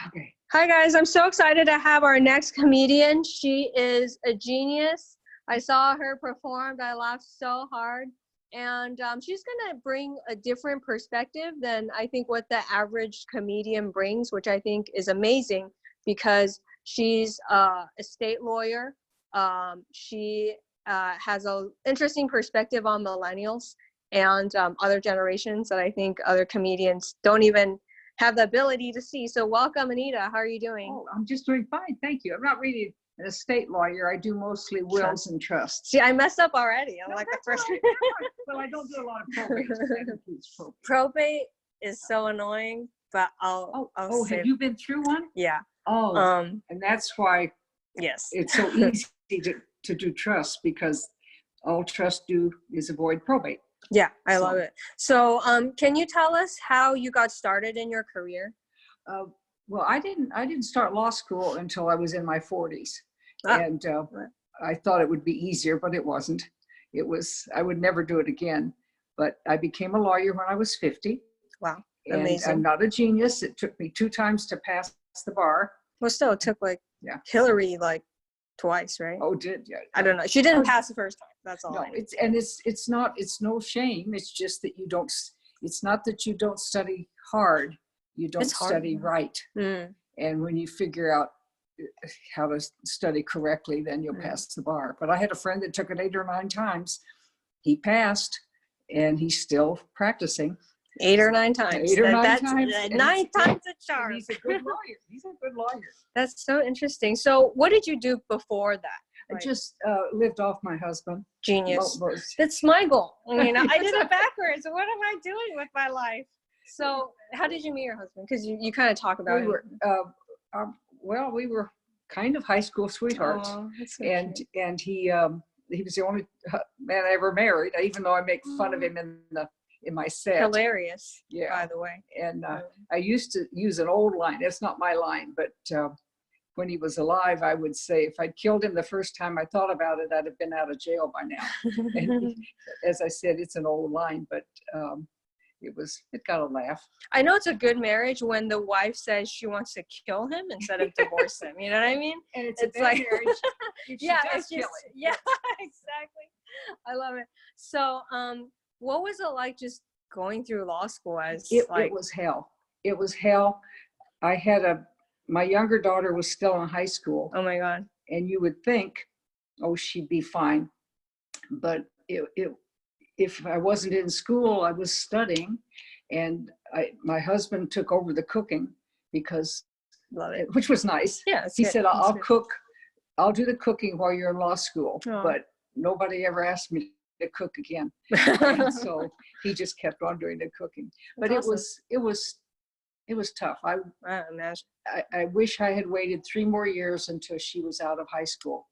Okay. Hi guys, I'm so excited to have our next comedian. She is a genius. I saw her perform. I laughed so hard. And she's going to bring a different perspective than I think what the average comedian brings, which I think is amazing because she's a state lawyer. She has an interesting perspective on millennials and other generations that I think other comedians don't even have the ability to see. So welcome, Anita. How are you doing? Oh, I'm just doing fine. Thank you. I'm not really an estate lawyer. I do mostly wills and trusts. See, I messed up already. I'm No, like the that's first. all right. Well, I don't do a lot of probate. Probate is so annoying, but I'll say, have you been through one? yeah. Oh, and that's why Yes. it's so easy to do trusts, because all trusts do is avoid probate. Yeah, I love it. So, can you tell us how you got started in your career? Well, I didn't start law school until I was in my 40s, and I thought it would be easier, but it wasn't. I would never do it again. But I became a lawyer when I was 50. Wow, and amazing! I'm not a genius. It took me 2 times to pass the bar. Well, still, it took Hillary twice, right? Oh, did yeah? I don't know. She didn't pass the first time. That's all. No, it's no shame. It's just that you don't. It's not that you don't study hard. You don't study right. And when you figure out how to study correctly, then you'll pass the bar. But I had a friend that took it 8 or 9 times. He passed, and he's still practicing. 8 or 9 times. 8 or 9 times. 9 times a charm. He's a good lawyer. He's a good lawyer. That's so interesting. So what did you do before that? I just lived off my husband. Genius. That's my goal. I did it backwards. What am I doing with my life? So how did you meet your husband? Because you kind of talk about we were kind of high school sweethearts. Oh, that's so and he was the only man I ever married, even though I make fun of him in my set. Hilarious, yeah, by the way. And I used to use an old line. It's not my line, but when he was alive, I would say, if I'd killed him the first time I thought about it, I'd have been out of jail by now. And as I said, it's an old line, but it got a laugh. I know it's a good marriage when the wife says she wants to kill him instead of divorce him. You know what I mean? And it's a bad marriage. Yeah, it's just, yeah, exactly. I love it. So, what was it like just going through law school it was hell. It was hell. I had my younger daughter was still in high school. Oh my God. And you would think, oh, she'd be fine. But if I wasn't in school, I was studying, and my husband took over the cooking which was nice. Yeah, he said, I'll do the cooking while you're in law school. Oh. But nobody ever asked me to cook again. And so he just kept on doing the cooking. But it was tough. I imagine. I wish I had waited 3 more years until she was out of high school,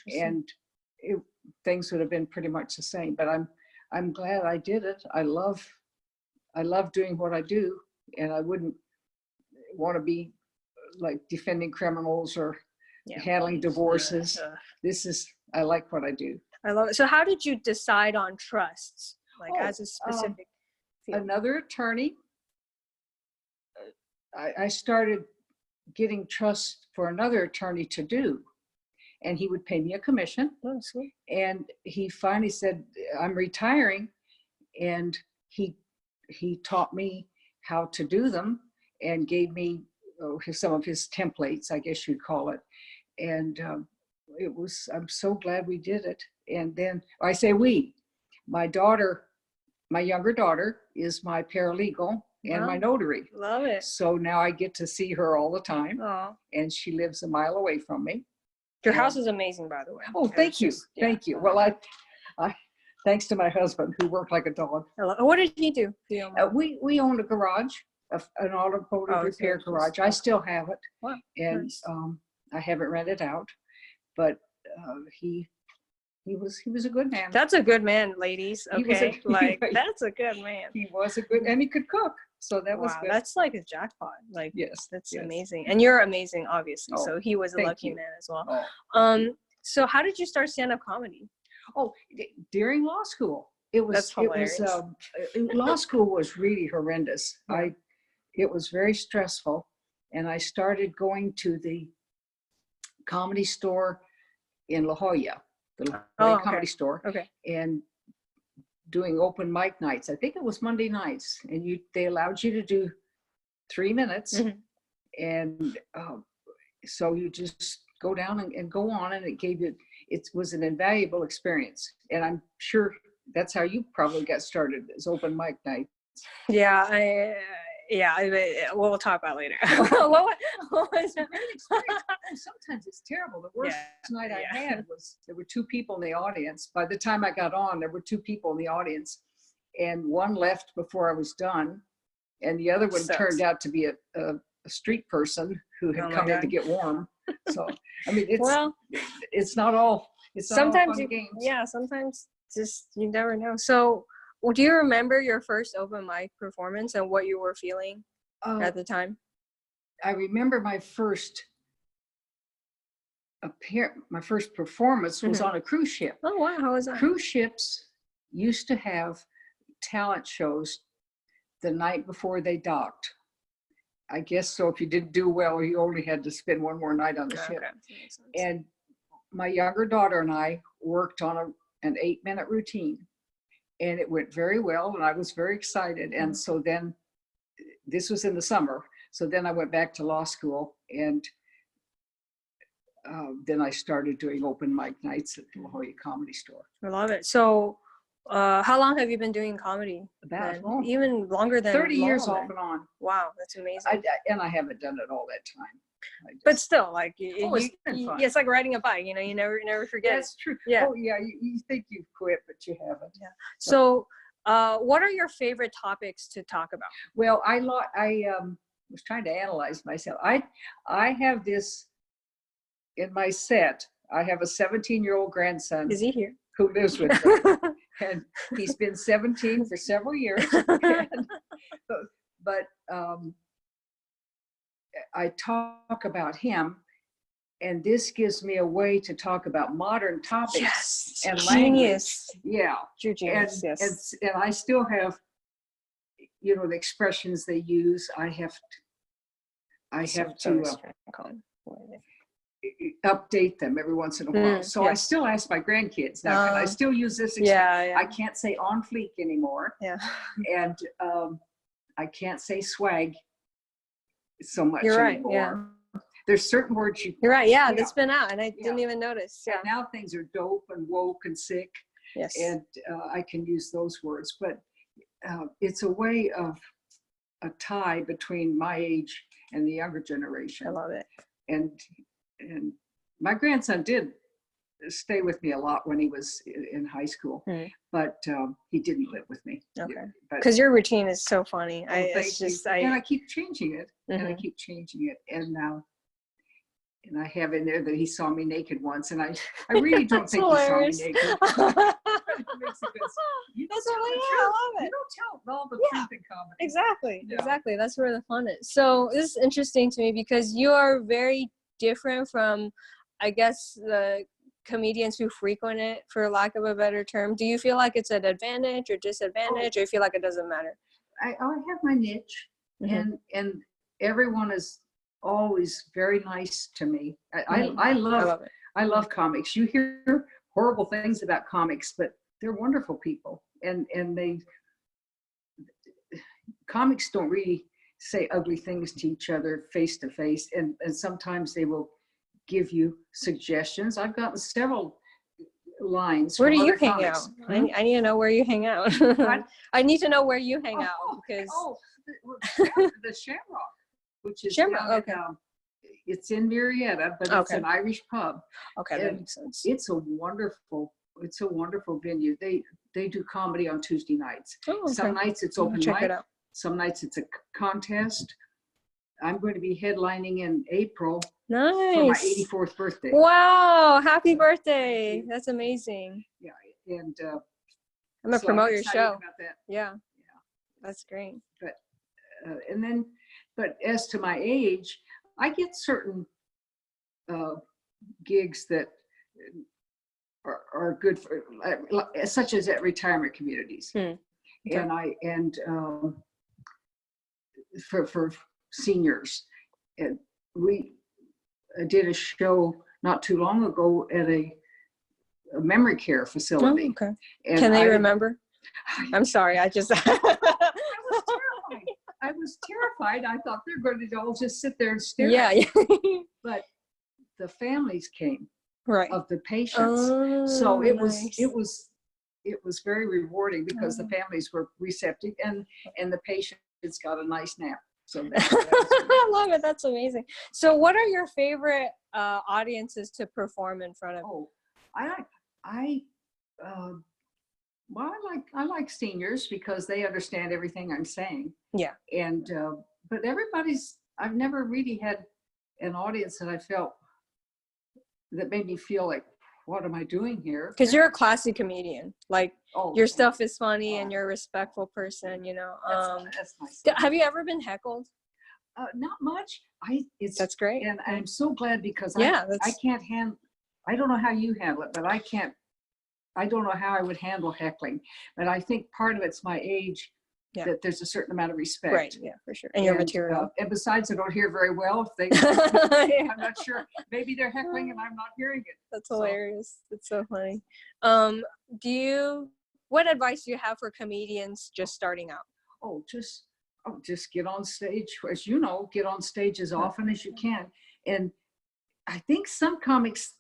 and things would have been pretty much the same. But I'm glad I did it. I love doing what I do, and I wouldn't want to be like defending criminals or handling divorces. I like what I do. I love it. So how did you decide on trusts, as a specific field? Another attorney. I started getting trusts for another attorney to do, and he would pay me a commission. Oh, sweet. And he finally said, I'm retiring, and he taught me how to do them and gave me some of his templates, I guess you'd call it. And I'm so glad we did it. And then I say my younger daughter is my paralegal and my notary. Love it. So now I get to see her all the time. Aww. And she lives a mile away from me. Your house is amazing, by the way. Oh, thank you. Thank you. Well, I thanks to my husband, who worked like a dog. What did he do? We owned a garage, an automotive repair garage. I still have it. Wow. And nice. I haven't rented out, but he was a good man. That's a good man, ladies. Okay, that's a good man. He was a good, and he could cook. So that was good. That's like a jackpot. Yes, that's amazing. And you're amazing, obviously. Oh, so he was a lucky man as well. Oh. So how did you start stand-up comedy? Oh, during law school. That's hilarious. Law school was really horrendous. It was very stressful, and I started going to the Comedy Store in La Jolla, the La Jolla okay. Comedy Store, Okay. and doing open mic nights. I think it was Monday nights, and they allowed you to do 3 minutes, and so you just go down and go on, and it was an invaluable experience. And I'm sure that's how you probably got started, as open mic night. Yeah, we'll talk about it later. what was Great experience. Sometimes it's terrible. The worst night I had was there were 2 people in the audience. By the time I got on, there were 2 people in the audience, and one left before I was done, and the other one turned out to be a street person who had come in to get warm. So I mean, it's not all. It's sometimes all fun games. Yeah, sometimes just you never know. So, do you remember your first open mic performance and what you were feeling at the time? I remember my first performance was on a cruise ship. Oh wow, how was that? Cruise ships used to have talent shows the night before they docked. I guess so. If you didn't do well, you only had to spend one more night on the ship. And my younger daughter and I worked on an 8-minute routine, and it went very well, and I was very excited. And so then, this was in the summer, so then I went back to law school, and then I started doing open mic nights at the La Jolla Comedy Store. I love it. So how long have you been doing comedy? Even longer than 30 years off and on. Wow, that's amazing. And I haven't done it all that time. But still, like it's been fun. It's like riding a bike. You know, you never forget. That's true. Yeah. Oh yeah, you think you've quit, but you haven't. Yeah. So, what are your favorite topics to talk about? Well, I was trying to analyze myself. I have this in my set. I have a 17-year-old grandson. Is he here? Who lives with me. And he's been 17 for several years. But I talk about him, and this gives me a way to talk about modern topics and language. Yeah. Genius. Yes. And I still have, the expressions they use. I have to update them every once in a while. So I still ask my grandkids now, can I still use this expression? Yeah. I can't say on fleek anymore. Yeah. And I can't say swag so much You're right. anymore. Yeah. There's certain words You're right. Yeah, that's been out, and I didn't even notice. Yeah. And now things are dope and woke and sick. Yes. And I can use those words, but it's a way of a tie between my age and the younger generation. I love it. And my grandson did stay with me a lot when he was in high school, but he didn't live with me. Okay. Because your routine is so funny. And I keep changing it, and I have in there that he saw me naked once, and I really don't think hilarious. He saw me naked. That's really, I love it. You don't tell all the truth in comedy. Exactly. That's where the fun is. So this is interesting to me because you are very different from, I guess, the comedians who frequent it, for lack of a better term. Do you feel like it's an advantage or disadvantage, or you feel like it doesn't matter? I have my niche, and everyone is always very nice to me. I love comics. You hear horrible things about comics, but they're wonderful people, and comics don't really say ugly things to each other face to face, and sometimes they will give you suggestions. I've gotten several lines. Where do you hang out? I need to know where you hang out. I need to know where you hang out because the Shamrock, which is Shamrock. It's in Marietta, but it's an Irish pub. Okay, that makes sense. It's a wonderful venue. They do comedy on Tuesday nights. Some nights it's open mic. Some nights it's a contest. I'm going to be headlining in April for my 84th birthday. Wow, happy birthday. That's amazing. Yeah, and I'm going to promote your show. About that. Yeah, that's great. But as to my age, I get certain gigs that are good for, such as at retirement communities, and for seniors, and we did a show not too long ago at a memory care facility. Oh, okay. And Can they remember? I'm sorry, I just. I was terrified. I thought they're going to all just sit there and stare. Yeah. At me. But the families came Right. of the patients, Oh, so it nice. was very rewarding because the families were receptive and the patients got a nice nap. So that's I love it. That's amazing. So, what are your favorite audiences to perform in front of? Oh, well, I like seniors because they understand everything I'm saying. Yeah. And but I've never really had an audience that I felt that made me feel like, what am I doing here? Because you're a classy comedian. Like, oh, your stuff is funny and you're a respectful person, you know. That's nice. Have you ever been heckled? Not much. That's great. And I'm so glad because Yeah, I can't handle, I don't know how you handle it, but I don't know how I would handle heckling. But I think part of it's my age, that there's a certain amount of respect. Right, yeah, for sure. And your material. And besides, I don't hear very well. If they, I'm not sure. Maybe they're heckling and I'm not hearing it. That's hilarious. It's so funny. What advice do you have for comedians just starting out? Just get on stage. As you know, get on stage as often as you can. And I think some comics,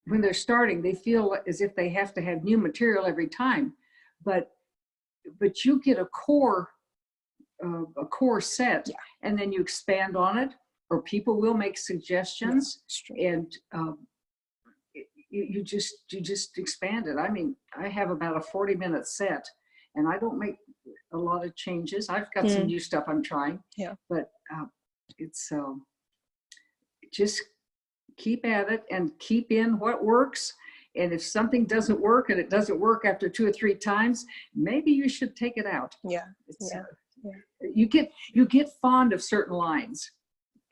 when they're starting, they feel as if they have to have new material every time. But you get a core set, and then you expand on it, or people will make suggestions, and you just expand it. I mean, I have about a 40-minute set, and I don't make a lot of changes. I've got some new stuff I'm trying, but it's just keep at it and keep in what works. And if something doesn't work and it doesn't work after 2 or 3 times, maybe you should take it out. You get fond of certain lines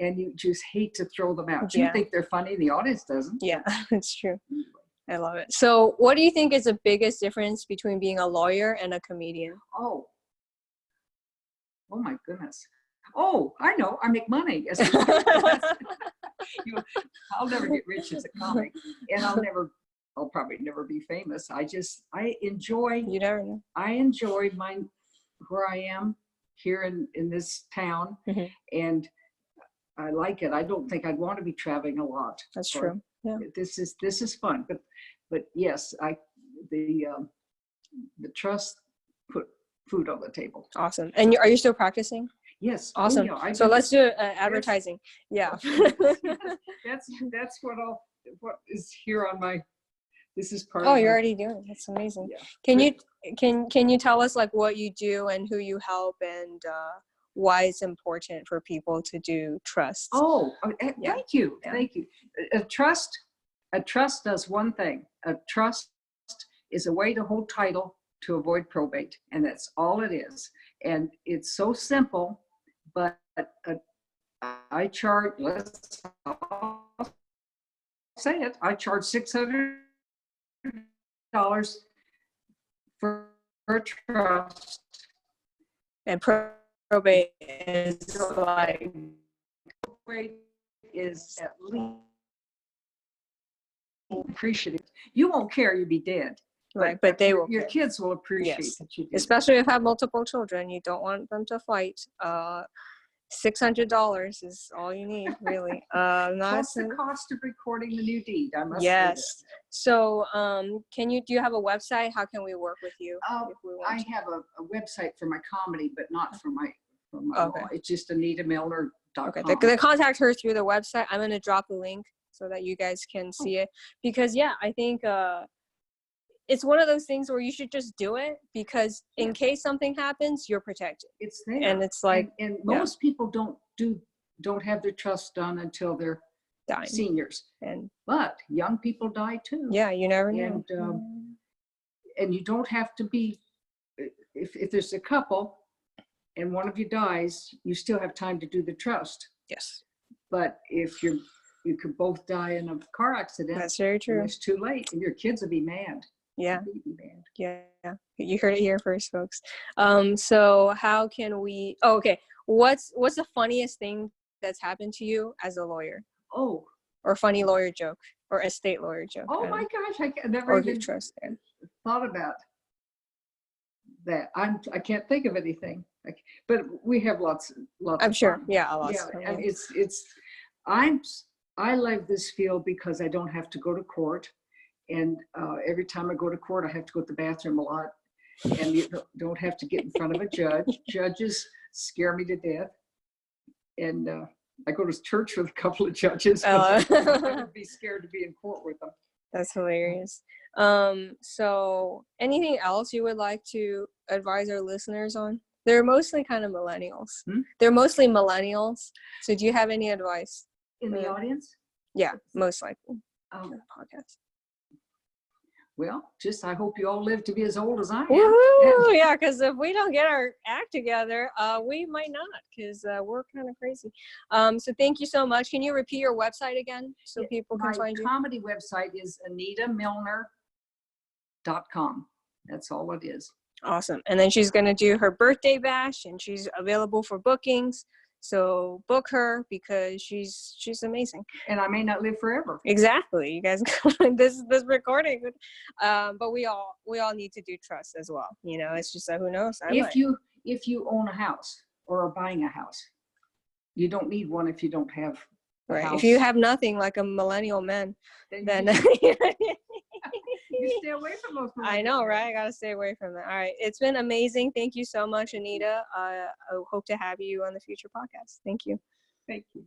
and you just hate to throw them out. You think they're funny, the audience doesn't. Yeah, it's true. I love it. So what do you think is the biggest difference between being a lawyer and a comedian? Oh my goodness. Oh, I know. I make money. I'll never get rich as a comic, and I'll probably never be famous. I enjoy. You never know. I enjoy where I am here in this town, and I like it. I don't think I'd want to be traveling a lot. That's true. Yeah. This is fun, but yes, the trust put food on the table. Awesome. And are you still practicing? Yes. Awesome. Oh, yeah, so let's do advertising. Yes. That's what is here on my. This is part. Oh, you're already doing it. That's amazing. Yeah. Can you tell us like what you do and who you help and why it's important for people to do trust? Thank you. Thank you. A trust does one thing. A trust is a way to hold title to avoid probate, and that's all it is. And it's so simple, but I charge. I'll say it. I charge $600 for a trust. And probate is like at least appreciative. You won't care, you'll be dead. Right, but they will. Your kids will appreciate that you did. Especially if you have multiple children, you don't want them to fight. $600 is all you need, really. Plus the cost of recording the new deed. I must. Yes. So, do you have a website? How can we work with you? If we want I have a website for my comedy, but not for my law. It's just AnitaMilner.com. Okay. They contact her through the website. I'm going to drop a link so that you guys can see it, because I think it's one of those things where you should just do it, because in case something happens, you're protected. It's there. And it's like, and most people don't have their trust done until they're dying. Seniors. But young people die too. Yeah, you never know. And you don't have to be, if there's a couple and one of you dies, you still have time to do the trust. Yes. But if you could both die in a car accident, that's very true. It's too late, and your kids will be mad. Yeah. You heard it here first, folks. So how can we? Oh, okay. What's the funniest thing that's happened to you as a lawyer, Oh, or funny lawyer joke, or estate lawyer joke? oh my gosh, I never Or even you trust it. thought about that. I can't think of anything. But we have lots I'm of sure. fun. Yeah, a lot. Yeah, and I love this field because I don't have to go to court, and every time I go to court, I have to go to the bathroom a lot, and you don't have to get in front of a judge. Judges scare me to death, and I go to church with a couple of judges, but I would be scared to be in court with them. That's hilarious. So anything else you would like to advise our listeners on? They're mostly kind of millennials. They're mostly millennials. So do you have any advice? In the audience? Yeah, most likely. Podcast. Well, just I hope you all live to be as old as I am. Woohoo! Yeah, because if we don't get our act together, we might not, because we're kind of crazy. So thank you so much. Can you repeat your website again so people can find you? My comedy website is AnitaMilner.com. That's all it is. Awesome. And then she's going to do her birthday bash, and she's available for bookings. So book her, because she's amazing. And I may not live forever. Exactly. You guys, this recording. But we all need to do trust as well. You know, it's just who knows. If you own a house or are buying a house, you don't need one if you don't have a house. If you have nothing, like a millennial man, then you stay away from those. I know, right? I gotta stay away from that. All right, it's been amazing. Thank you so much, Anita. I hope to have you on the future podcast. Thank you. Thank you.